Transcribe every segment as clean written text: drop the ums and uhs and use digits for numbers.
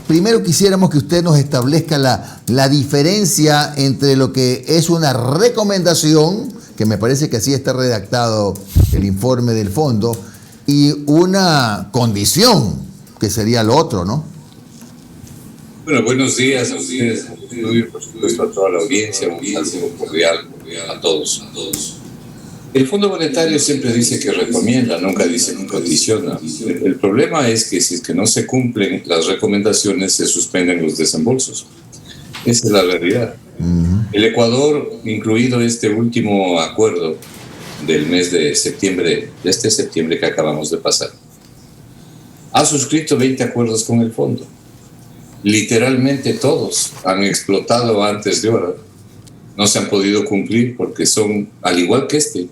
primero quisiéramos que usted nos establezca la diferencia entre lo que es una recomendación, que me parece que así está redactado el informe del fondo, y una condición, que sería lo otro, ¿no? Bueno, buenos días a ustedes, por supuesto a toda la audiencia, un saludo cordial a todos. El Fondo Monetario siempre dice que recomienda, nunca dice que condiciona. El problema es que si es que no se cumplen las recomendaciones, se suspenden los desembolsos. Esa es la realidad. El Ecuador, incluido este último acuerdo del mes de septiembre, de este septiembre que acabamos de pasar, ha suscrito 20 acuerdos con el fondo. Literalmente todos han explotado antes de hora. No se han podido cumplir porque son, al igual que este,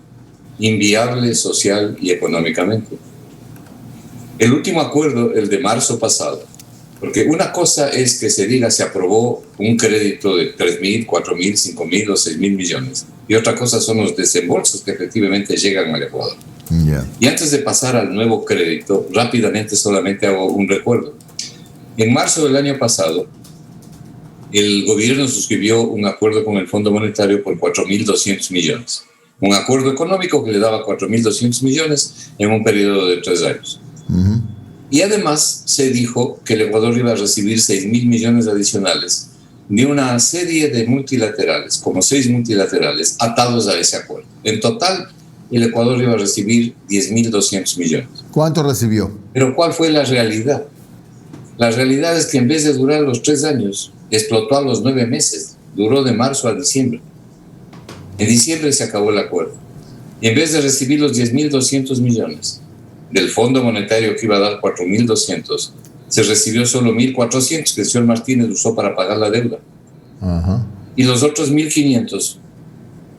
inviables social y económicamente. El último acuerdo, el de marzo pasado, porque una cosa es que se diga se aprobó un crédito de 3.000, 4.000, 5.000 o 6.000 millones, y otra cosa son los desembolsos que efectivamente llegan al Ecuador. Y antes de pasar al nuevo crédito, rápidamente solamente hago un recuerdo. En marzo del año pasado, el gobierno suscribió un acuerdo con el Fondo Monetario por 4.200 millones. Un acuerdo económico que le daba 4.200 millones en un periodo de 3 años. Y además se dijo que el Ecuador iba a recibir 6.000 millones adicionales de una serie de multilaterales, como 6 multilaterales, atados a ese acuerdo. En total, el Ecuador iba a recibir 10.200 millones. ¿Cuánto recibió? Pero ¿cuál fue la realidad? La realidad es que en vez de durar los 3 años, explotó a los 9 meses. Duró de marzo a diciembre. En diciembre se acabó el acuerdo. Y en vez de recibir los 10.200 millones del Fondo Monetario que iba a dar 4.200, se recibió solo 1.400 que el señor Martínez usó para pagar la deuda. Y los otros 1.500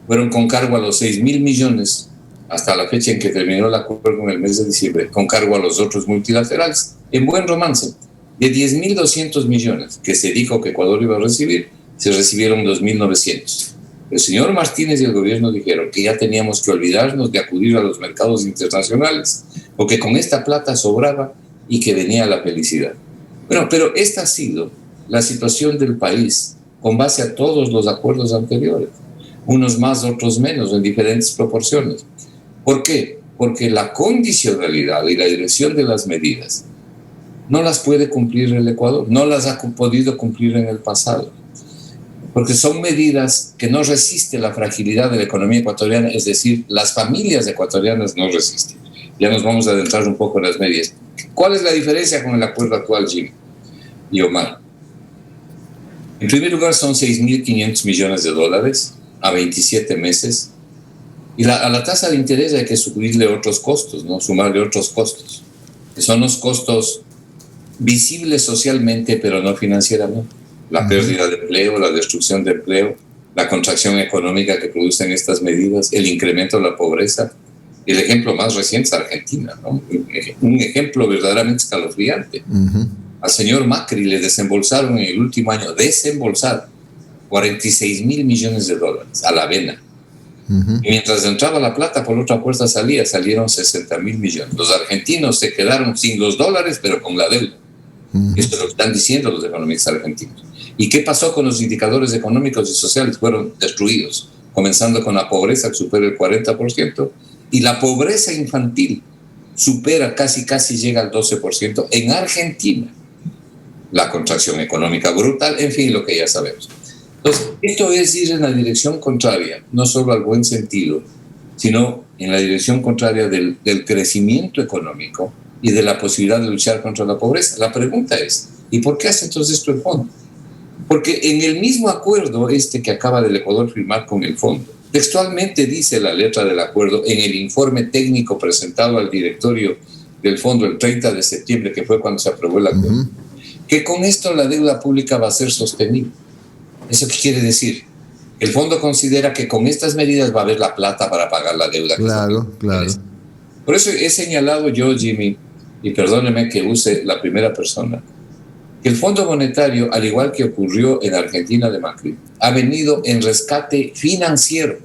fueron con cargo a los 6.000 millones hasta la fecha en que terminó el acuerdo en el mes de diciembre, con cargo a los otros multilaterales, en buen romance. De 10.200 millones que se dijo que Ecuador iba a recibir, se recibieron 2.900. El señor Martínez y el gobierno dijeron que ya teníamos que olvidarnos de acudir a los mercados internacionales, porque con esta plata sobraba y que venía la felicidad. Bueno, pero esta ha sido la situación del país con base a todos los acuerdos anteriores, unos más, otros menos, en diferentes proporciones. ¿Por qué? Porque la condicionalidad y la dirección de las medidas no las puede cumplir el Ecuador, no las ha podido cumplir en el pasado, porque son medidas que no resisten la fragilidad de la economía ecuatoriana, es decir, las familias ecuatorianas no resisten. Ya nos vamos a adentrar un poco en las medidas. ¿Cuál es la diferencia con el acuerdo actual, Jimmy y Omar? En primer lugar, son 6.500 millones de dólares a 27 meses, y a la tasa de interés hay que subirle otros costos, ¿no? Sumarle otros costos, que son los costos visibles socialmente, pero no financieramente. La pérdida de empleo, la destrucción de empleo, la contracción económica que producen estas medidas, el incremento de la pobreza. El ejemplo más reciente es Argentina, ¿no? Un ejemplo verdaderamente escalofriante. Al señor Macri le desembolsaron en el último año, 46.000 millones de dólares a la vena. Y mientras entraba la plata, por otra puerta salieron 60.000 millones. Los argentinos se quedaron sin los dólares, pero con la deuda. Esto es lo que están diciendo los economistas argentinos. ¿Y qué pasó con los indicadores económicos y sociales? Fueron destruidos, comenzando con la pobreza que supera el 40%, y la pobreza infantil supera, casi llega al 12% en Argentina. La contracción económica brutal, en fin, lo que ya sabemos. Entonces, esto es ir en la dirección contraria, no solo al buen sentido, sino en la dirección contraria del crecimiento económico y de la posibilidad de luchar contra la pobreza. La pregunta es, ¿y por qué hace entonces esto el fondo? Porque en el mismo acuerdo que acaba del Ecuador firmar con el fondo, textualmente dice la letra del acuerdo en el informe técnico presentado al directorio del fondo el 30 de septiembre, que fue cuando se aprobó el acuerdo, que con esto la deuda pública va a ser sostenible. ¿Eso qué quiere decir? El fondo considera que con estas medidas va a haber la plata para pagar la deuda. Claro. Por eso he señalado yo, Jimmy, y perdóneme que use la primera persona, que el Fondo Monetario, al igual que ocurrió en Argentina de Macri, ha venido en rescate financiero,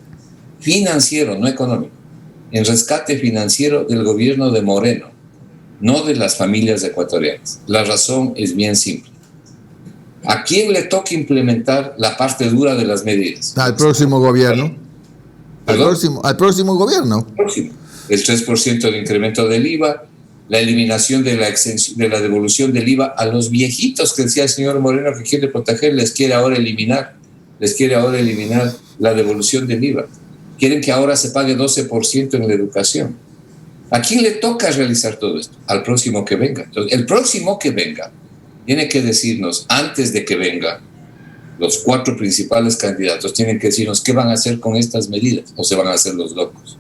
no económico, en rescate financiero del gobierno de Moreno, no de las familias ecuatorianas. La razón es bien simple. ¿A quién le toca implementar la parte dura de las medidas? Al próximo gobierno. Al próximo gobierno. Próximo. El 3% de incremento del IVA, la eliminación de la devolución del IVA a los viejitos que decía el señor Moreno que quiere proteger, les quiere ahora eliminar la devolución del IVA. Quieren que ahora se pague 12% en la educación. ¿A quién le toca realizar todo esto? Al próximo que venga. Entonces, el próximo que venga tiene que decirnos, antes de que venga, los 4 principales candidatos tienen que decirnos qué van a hacer con estas medidas o se van a hacer los locos.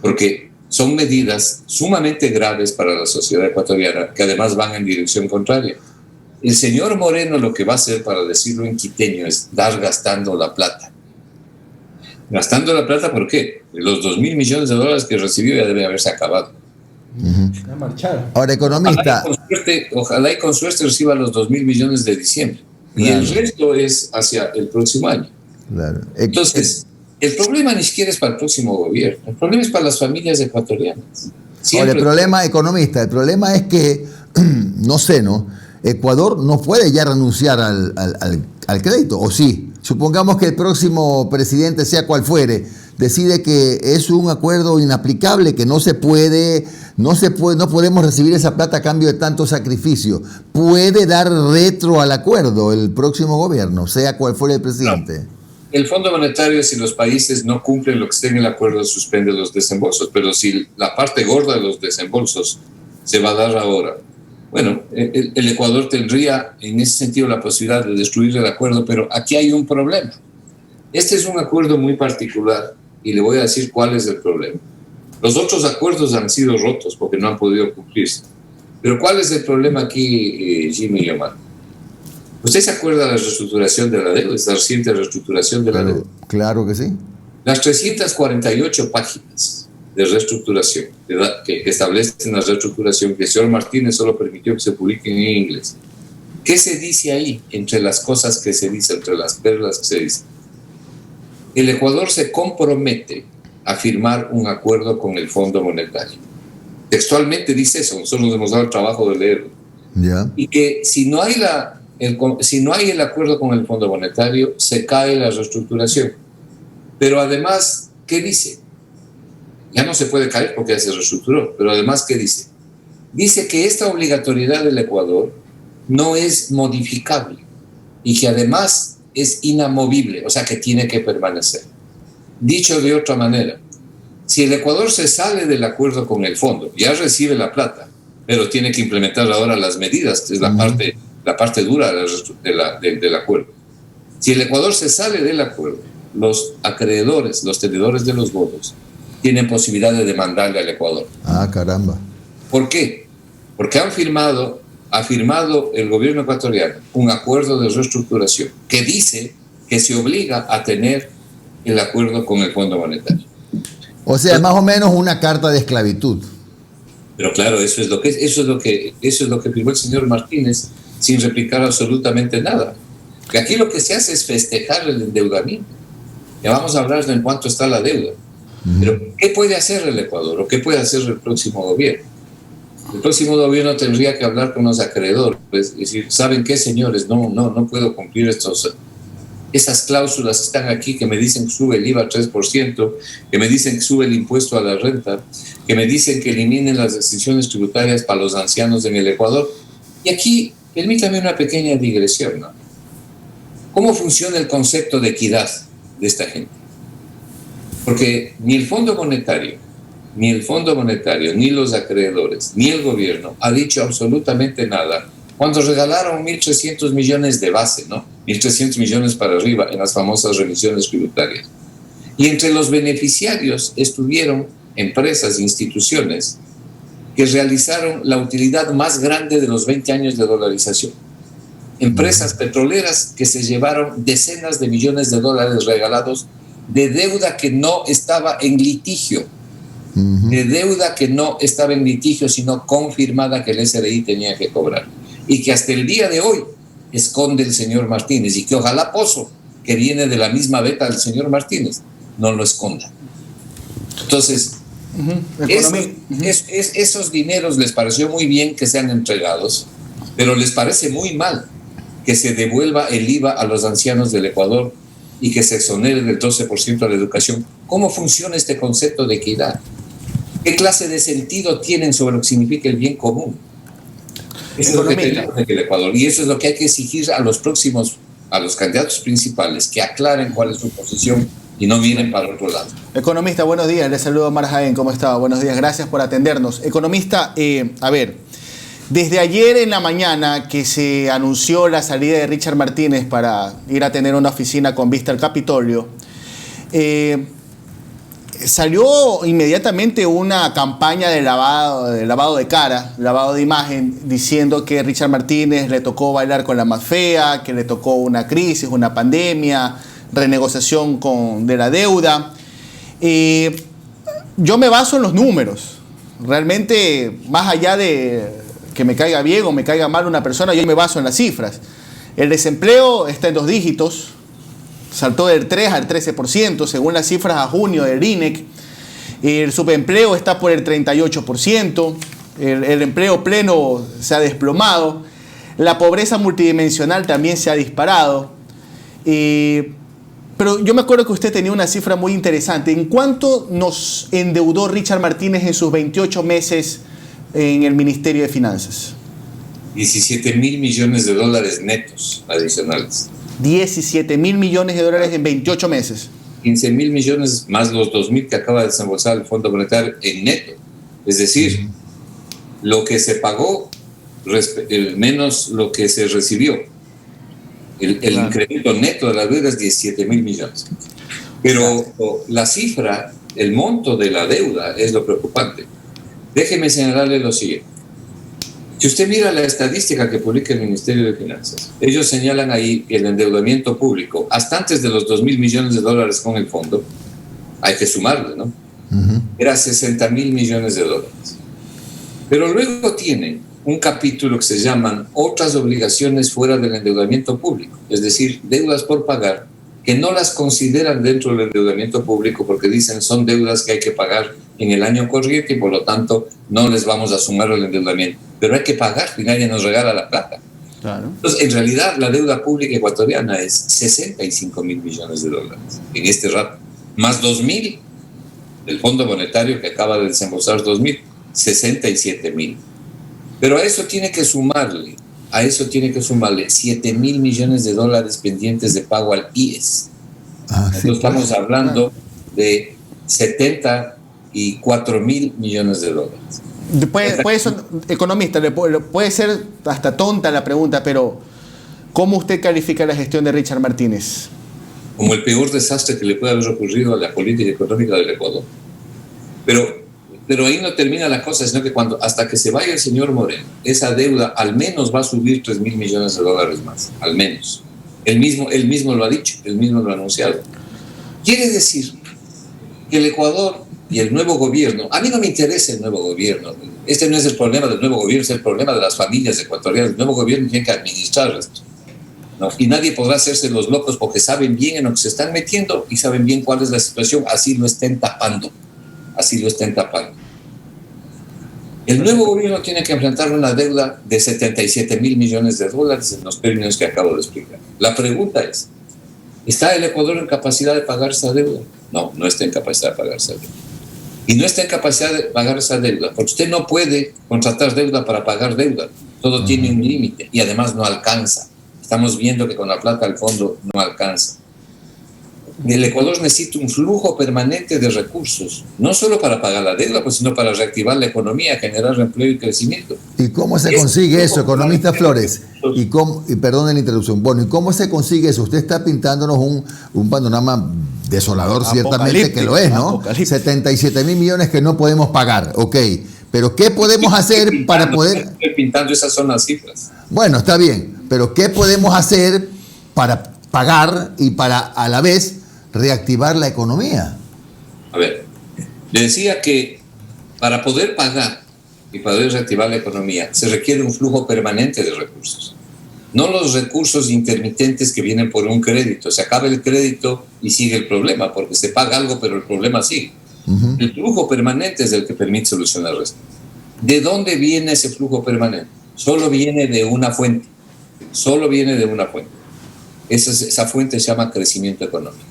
Porque son medidas sumamente graves para la sociedad ecuatoriana que además van en dirección contraria. El señor Moreno lo que va a hacer, para decirlo en quiteño, es dar gastando la plata. ¿Gastando la plata por qué? Los $2.000 millones que recibió ya debe haberse acabado. A marchar. Ahora, economista. Ojalá y con suerte reciba los 2.000 millones de diciembre. Y el resto es hacia el próximo año. Claro. Entonces, el problema ni siquiera es para el próximo gobierno. El problema es para las familias ecuatorianas. Ahora, el problema, economista, el problema es que, no sé, ¿no? Ecuador no puede ya renunciar al crédito, ¿o sí? Supongamos que el próximo presidente, sea cual fuere, decide que es un acuerdo inaplicable, que no podemos recibir esa plata a cambio de tanto sacrificio. ¿Puede dar retro al acuerdo el próximo gobierno, sea cual fuere el presidente? No. El Fondo Monetario, si los países no cumplen lo que esté en el acuerdo, suspende los desembolsos, pero si la parte gorda de los desembolsos se va a dar ahora, bueno, el Ecuador tendría en ese sentido la posibilidad de destruir el acuerdo, pero aquí hay un problema. Este es un acuerdo muy particular y le voy a decir cuál es el problema. Los otros acuerdos han sido rotos porque no han podido cumplirse. Pero ¿cuál es el problema aquí, Jimmy y Omar? ¿Usted se acuerda de la reestructuración de la deuda, esta reciente reestructuración de la deuda? Claro que sí. Las 348 páginas de reestructuración que establecen la reestructuración, que el señor Martínez solo permitió que se publiquen en inglés. ¿Qué se dice ahí entre las cosas que se dicen, entre las perlas que se dicen? El Ecuador se compromete a firmar un acuerdo con el Fondo Monetario. Textualmente dice eso, nosotros nos hemos dado el trabajo de leerlo. Yeah. Y que si no hay el acuerdo con el Fondo Monetario, se cae la reestructuración. Pero además, ¿qué dice? Ya no se puede caer porque ya se reestructuró, pero además, ¿qué dice? Dice que esta obligatoriedad del Ecuador no es modificable y que además es inamovible, o sea que tiene que permanecer. Dicho de otra manera, si el Ecuador se sale del acuerdo con el fondo, ya recibe la plata, pero tiene que implementar ahora las medidas, que es la parte dura del acuerdo. Si el Ecuador se sale del acuerdo, los acreedores, los tenedores de los bonos, tienen posibilidad de demandarle al Ecuador. Ah, caramba. ¿Por qué? Porque ha firmado el gobierno ecuatoriano un acuerdo de reestructuración que dice que se obliga a tener el acuerdo con el Fondo Monetario. O sea, más o menos una carta de esclavitud. Pero claro, eso es lo que firmó el señor Martínez sin replicar absolutamente nada. Que aquí lo que se hace es festejar el endeudamiento. Ya vamos a hablar de en cuánto está la deuda. Pero ¿qué puede hacer el Ecuador o qué puede hacer el próximo gobierno? El próximo gobierno tendría que hablar con los acreedores, es decir, ¿saben qué, señores? No puedo cumplir esas cláusulas que están aquí que me dicen que sube el IVA 3%, que me dicen que sube el impuesto a la renta, que me dicen que eliminen las restricciones tributarias para los ancianos en el Ecuador. Y aquí, permítame una pequeña digresión, ¿no? ¿Cómo funciona el concepto de equidad de esta gente? Porque ni el Fondo Monetario, ni los acreedores, ni el gobierno ha dicho absolutamente nada cuando regalaron 1.300 millones de base, ¿no? 1.300 millones para arriba en las famosas remisiones tributarias. Y entre los beneficiarios estuvieron empresas, instituciones que realizaron la utilidad más grande de los 20 años de dolarización. Empresas petroleras que se llevaron decenas de millones de dólares regalados de deuda que no estaba en litigio, sino confirmada que el SRI tenía que cobrar, y que hasta el día de hoy esconde el señor Martínez, y que ojalá Pozo, que viene de la misma beta del señor Martínez, no lo esconda. Entonces, esos dineros les pareció muy bien que sean entregados, pero les parece muy mal que se devuelva el IVA a los ancianos del Ecuador y que se exonere del 12% a la educación. ¿Cómo funciona este concepto de equidad? ¿Qué clase de sentido tienen sobre lo que significa el bien común? Eso es lo que tenemos en el Ecuador, y eso es lo que hay que exigir a los candidatos principales, que aclaren cuál es su posición y no miren para otro lado. Economista, buenos días. Le saludo a Omar Jaén. ¿Cómo está? Buenos días. Gracias por atendernos. Economista, a ver, desde ayer en la mañana que se anunció la salida de Richard Martínez para ir a tener una oficina con vista al Capitolio, salió inmediatamente una campaña de lavado de cara, lavado de imagen, diciendo que Richard Martínez le tocó bailar con la más fea, que le tocó una crisis, una pandemia, renegociación de la deuda. Yo me baso en los números. Realmente, más allá de que me caiga bien o me caiga mal una persona, yo me baso en las cifras. El desempleo está en 2 dígitos, saltó del 3 al 13%, según las cifras a junio del INEC. El subempleo está por el 38%, el empleo pleno se ha desplomado, la pobreza multidimensional también se ha disparado. Pero yo me acuerdo que usted tenía una cifra muy interesante. ¿En cuánto nos endeudó Richard Martínez en sus 28 meses en el Ministerio de Finanzas? 17.000 millones de dólares netos adicionales. 17.000 millones de dólares en 28 meses. 15.000 millones más los 2.000 que acaba de desembolsar el Fondo Monetario en neto. Es decir, lo que se pagó menos lo que se recibió. El incremento neto de la deuda es 17.000 millones. Pero la cifra, el monto de la deuda es lo preocupante. Déjeme señalarle lo siguiente. Si usted mira la estadística que publica el Ministerio de Finanzas, ellos señalan ahí que el endeudamiento público, hasta antes de los 2.000 millones de dólares con el fondo, hay que sumarle, ¿no? Era 60.000 millones de dólares. Pero luego tienen un capítulo que se llaman otras obligaciones fuera del endeudamiento público, es decir, deudas por pagar, que no las consideran dentro del endeudamiento público porque dicen son deudas que hay que pagar en el año corriente y por lo tanto no les vamos a sumar el endeudamiento. Pero hay que pagar y nadie nos regala la plata. Claro. Entonces, en realidad, la deuda pública ecuatoriana es 65.000 millones de dólares en este rato, más 2.000 del Fondo Monetario que acaba de desembolsar 2.000, 67.000. Pero a eso tiene que sumarle 7.000 millones de dólares pendientes de pago al IES. Entonces estamos hablando de 74.000 millones de dólares. Puede ser, economista, puede ser hasta tonta la pregunta, pero ¿cómo usted califica la gestión de Richard Martínez? Como el peor desastre que le puede haber ocurrido a la política económica del Ecuador. Pero ahí no termina la cosa, sino que hasta que se vaya el señor Moreno, esa deuda al menos va a subir 3.000 millones de dólares más, al menos. Él mismo lo ha dicho, él mismo lo ha anunciado. Quiere decir que el Ecuador y el nuevo gobierno, a mí no me interesa el nuevo gobierno, este no es el problema del nuevo gobierno, es el problema de las familias ecuatorianas. El nuevo gobierno tiene que administrar esto, ¿no? Y nadie podrá hacerse los locos porque saben bien en lo que se están metiendo y saben bien cuál es la situación, así lo estén tapando. El nuevo gobierno tiene que enfrentar una deuda de 77.000 millones de dólares en los términos que acabo de explicar. La pregunta es, ¿está el Ecuador en capacidad de pagar esa deuda? No, no está en capacidad de pagar esa deuda. Y no está en capacidad de pagar esa deuda, porque usted no puede contratar deuda para pagar deuda. Todo tiene un límite y además no alcanza. Estamos viendo que con la plata del fondo no alcanza. El Ecuador necesita un flujo permanente de recursos, no solo para pagar la deuda, pues, sino para reactivar la economía, generar empleo y crecimiento. ¿Y cómo se consigue eso, economista Flores? Y perdón la interrupción. Bueno, ¿y cómo se consigue eso? Usted está pintándonos un panorama desolador, ciertamente que lo es, ¿no? 77.000 millones que no podemos pagar, ok. Pero ¿qué podemos hacer para poder...? Estoy pintando, esas son las cifras. Bueno, está bien, pero ¿qué podemos hacer para pagar y para a la vez reactivar la economía? A ver, le decía que para poder pagar y poder reactivar la economía se requiere un flujo permanente de recursos, no los recursos intermitentes que vienen por un crédito. Se acaba el crédito y sigue el problema, porque se paga algo pero el problema sigue. El flujo permanente es el que permite solucionar esto. ¿De dónde viene ese flujo permanente? Solo viene de una fuente, solo viene de una fuente. Esa fuente se llama crecimiento económico.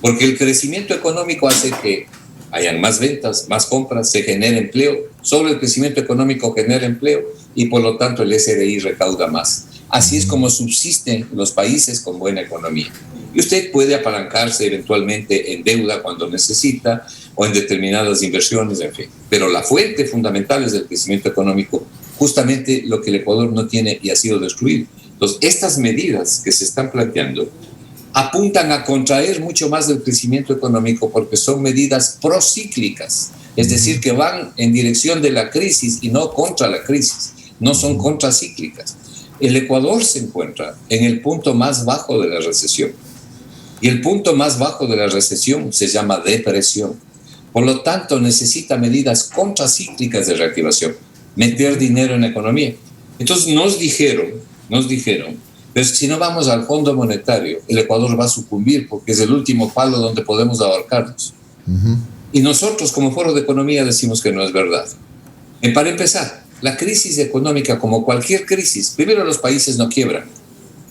Porque el crecimiento económico hace que hayan más ventas, más compras, se genere empleo. Solo el crecimiento económico genera empleo y por lo tanto el SRI recauda más. Así es como subsisten los países con buena economía. Y usted puede apalancarse eventualmente en deuda cuando necesita o en determinadas inversiones, en fin. Pero la fuente fundamental es el crecimiento económico, justamente lo que el Ecuador no tiene y ha sido destruido. Entonces, estas medidas que se están planteando apuntan a contraer mucho más del crecimiento económico porque son medidas procíclicas, es decir, que van en dirección de la crisis y no contra la crisis, no son contracíclicas. El Ecuador se encuentra en el punto más bajo de la recesión y el punto más bajo de la recesión se llama depresión. Por lo tanto, necesita medidas contracíclicas de reactivación, meter dinero en la economía. Entonces nos dijeron, pero si no vamos al Fondo Monetario, el Ecuador va a sucumbir porque es el último palo donde podemos abarcarnos. Y nosotros como Foro de Economía decimos que no es verdad. Para empezar, la crisis económica, como cualquier crisis, primero los países no quiebran,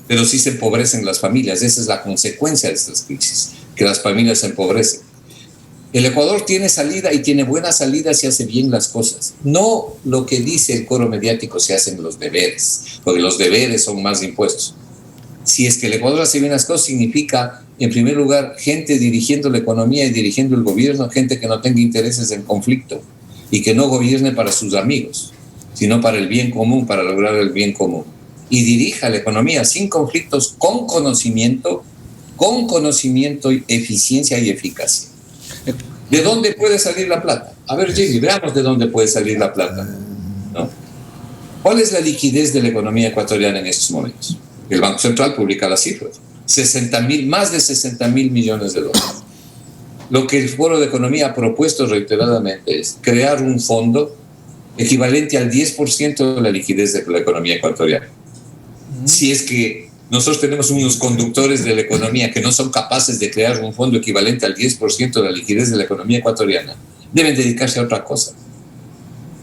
pero sí se empobrecen las familias. Esa es la consecuencia de estas crisis, que las familias se empobrecen. El Ecuador tiene salida y tiene buena salida si hace bien las cosas. No lo que dice el coro mediático, se hacen los deberes, porque los deberes son más impuestos. Si es que el Ecuador hace bien las cosas, significa, en primer lugar, gente dirigiendo la economía y dirigiendo el gobierno, gente que no tenga intereses en conflicto y que no gobierne para sus amigos, sino para el bien común, para lograr el bien común. Y dirija la economía sin conflictos, con conocimiento, eficiencia y eficacia. ¿De dónde puede salir la plata? A ver, Jimmy, veamos de dónde puede salir la plata, ¿no? ¿Cuál es la liquidez de la economía ecuatoriana en estos momentos? El Banco Central publica las cifras. Más de 60.000 millones de dólares. Lo que el Foro de Economía ha propuesto reiteradamente es crear un fondo equivalente al 10% de la liquidez de la economía ecuatoriana. Si es que nosotros tenemos unos conductores de la economía que no son capaces de crear un fondo equivalente al 10% de la liquidez de la economía ecuatoriana, deben dedicarse a otra cosa.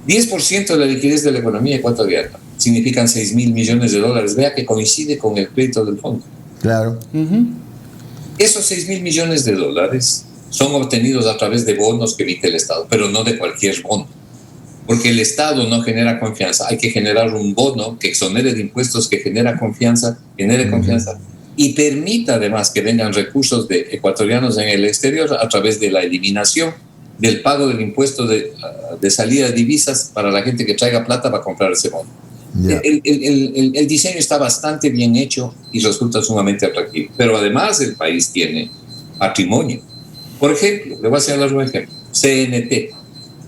10% de la liquidez de la economía ecuatoriana significan 6.000 millones de dólares. Vea que coincide con el crédito del fondo. Claro. Esos 6.000 millones de dólares son obtenidos a través de bonos que emite el Estado, pero no de cualquier bono. Porque el Estado no genera confianza. Hay que generar un bono que exonere de impuestos, que genere confianza y permita además que vengan recursos de ecuatorianos en el exterior a través de la eliminación del pago del impuesto de salida de divisas para la gente que traiga plata para comprar ese bono. Yeah. El diseño está bastante bien hecho y resulta sumamente atractivo. Pero además el país tiene patrimonio. Por ejemplo, le voy a señalar un ejemplo. CNT,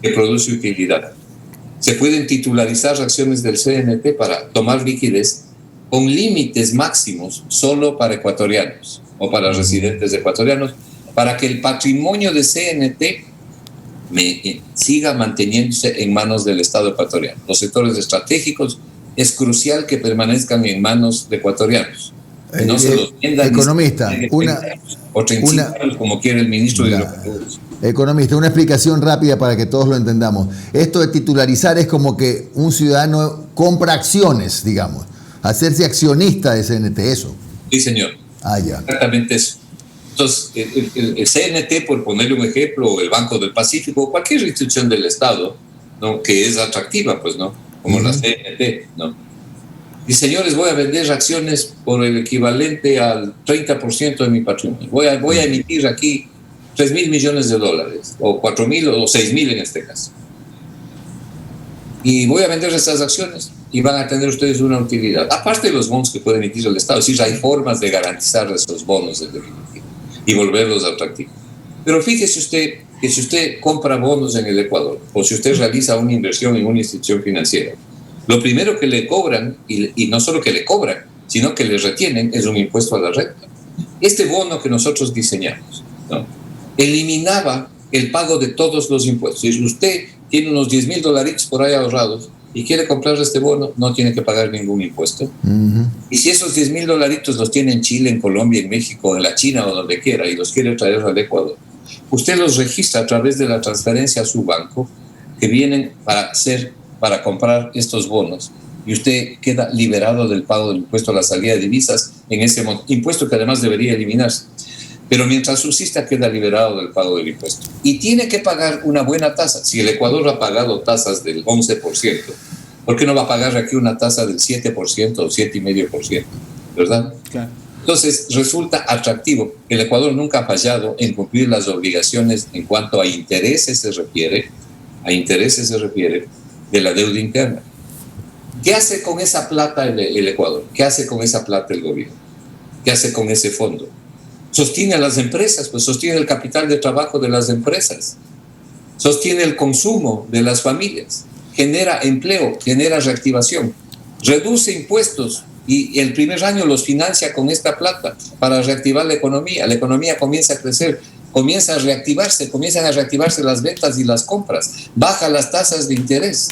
que produce utilidad. Se pueden titularizar acciones del CNT para tomar liquidez con límites máximos solo para ecuatorianos o para residentes ecuatorianos, para que el patrimonio de CNT siga manteniéndose en manos del Estado ecuatoriano. Los sectores estratégicos es crucial que permanezcan en manos de ecuatorianos. Que no se los vendan economista, o 35 años, como quiere el ministro de Hidrocarburos. Economista, una explicación rápida para que todos lo entendamos. Esto de titularizar es como que un ciudadano compra acciones, digamos, hacerse accionista de CNT, ¿eso? Sí, señor. Ya. Exactamente eso. Entonces, el CNT, por ponerle un ejemplo, o el Banco del Pacífico, o cualquier institución del Estado, ¿no?, que es atractiva, pues, ¿no?, como la CNT, ¿no? Y señores, voy a vender acciones por el equivalente al 30% de mi patrimonio. Voy a emitir aquí 3.000 millones de dólares, o 4.000 o 6.000 en este caso. Y voy a vender estas acciones y van a tener ustedes una utilidad. Aparte de los bonos que puede emitir el Estado, es decir, hay formas de garantizar esos bonos en definitiva y volverlos atractivos. Pero fíjese usted que si usted compra bonos en el Ecuador o si usted realiza una inversión en una institución financiera, lo primero que le cobran, y no solo que le cobran, sino que le retienen, es un impuesto a la renta. Este bono que nosotros diseñamos, ¿no?, eliminaba el pago de todos los impuestos. Si usted tiene unos 10.000 dolaritos por ahí ahorrados y quiere comprar este bono, no tiene que pagar ningún impuesto. Y si esos 10.000 dolaritos los tiene en Chile, en Colombia, en México, en la China o donde quiera y los quiere traer al Ecuador, usted los registra a través de la transferencia a su banco, que vienen para comprar estos bonos, y usted queda liberado del pago del impuesto a la salida de divisas en ese impuesto que además debería eliminarse. Pero mientras subsista, queda liberado del pago del impuesto. Y tiene que pagar una buena tasa. Si el Ecuador ha pagado tasas del 11%, ¿por qué no va a pagar aquí una tasa del 7% o 7,5%? ¿Verdad? Claro. Entonces, resulta atractivo. El Ecuador nunca ha fallado en cumplir las obligaciones en cuanto a intereses se refiere, de la deuda interna. ¿Qué hace con esa plata el Ecuador? ¿Qué hace con esa plata el gobierno? ¿Qué hace con ese fondo? Sostiene a las empresas, pues sostiene el capital de trabajo de las empresas, sostiene el consumo de las familias, genera empleo, genera reactivación, reduce impuestos y el primer año los financia con esta plata para reactivar la economía comienza a crecer, comienzan a reactivarse las ventas y las compras, baja las tasas de interés.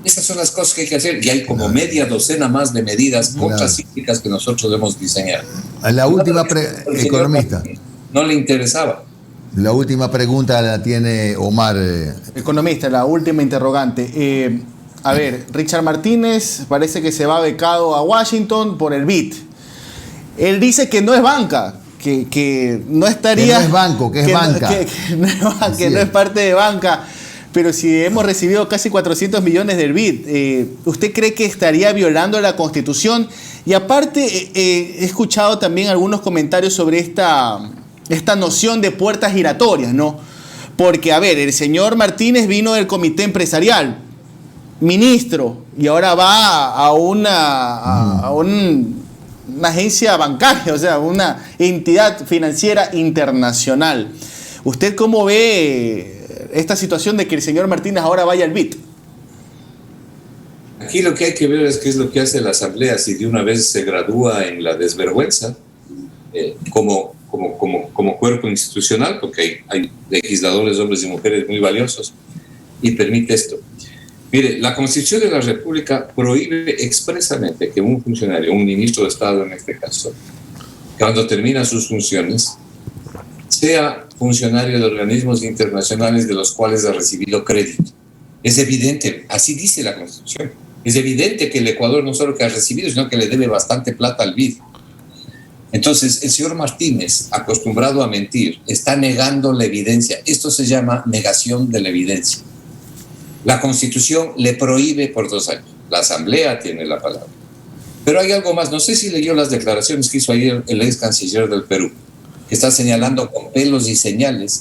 Esas son las cosas que hay que hacer y hay como media docena más de medidas contracíclicas que nosotros hemos diseñado. La última economista. No le interesaba. La última pregunta la tiene Omar. Economista, la última interrogante. A ver, Richard Martínez parece que se va becado a Washington por el BID. Él dice que no es banca, que no estaría... Que no es banco, que es banca. Que no es parte de banca. Pero si hemos recibido casi 400 millones del BID, ¿usted cree que estaría violando la Constitución? Y aparte, he escuchado también algunos comentarios sobre esta noción de puertas giratorias, ¿no? Porque, a ver, el señor Martínez vino del comité empresarial, ministro, y ahora va a una agencia bancaria, o sea, una entidad financiera internacional. ¿Usted cómo ve esta situación de que el señor Martínez ahora vaya al BID? Aquí lo que hay que ver es qué es lo que hace la Asamblea, si de una vez se gradúa en la desvergüenza como cuerpo institucional, porque hay legisladores, hombres y mujeres muy valiosos, y permite esto. Mire, la Constitución de la República prohíbe expresamente que un funcionario, un ministro de Estado en este caso, cuando termina sus funciones, sea funcionario de organismos internacionales de los cuales ha recibido crédito. Es evidente, así dice la Constitución, es evidente que el Ecuador no solo que ha recibido, sino que le debe bastante plata al BID. Entonces, el señor Martínez, acostumbrado a mentir, está negando la evidencia. Esto se llama negación de la evidencia. La Constitución le prohíbe por 2 años. La Asamblea tiene la palabra. Pero hay algo más. No sé si leyó las declaraciones que hizo ayer el ex canciller del Perú, que está señalando con pelos y señales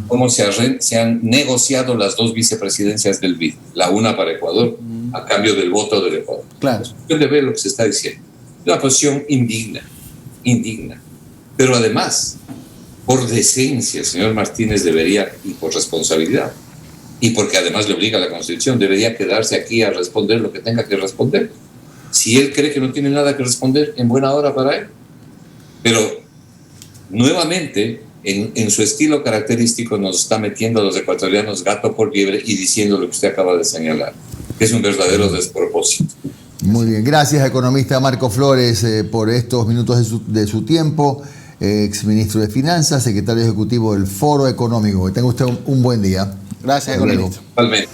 cómo se han negociado las 2 vicepresidencias del BID, la una para Ecuador, a cambio del voto del Ecuador. Claro. Yo le veo lo que se está diciendo. Una posición indigna. Pero además, por decencia, el señor Martínez debería, y por responsabilidad, y porque además le obliga a la Constitución, debería quedarse aquí a responder lo que tenga que responder. Si él cree que no tiene nada que responder, en buena hora para él. Pero nuevamente, en su estilo característico, nos está metiendo a los ecuatorianos gato por liebre y diciendo lo que usted acaba de señalar, que es un verdadero despropósito. Muy bien, gracias economista Marco Flores por estos minutos de su tiempo, exministro de Finanzas, secretario ejecutivo del Foro Económico. Que tenga usted un buen día. Gracias, economista. Totalmente.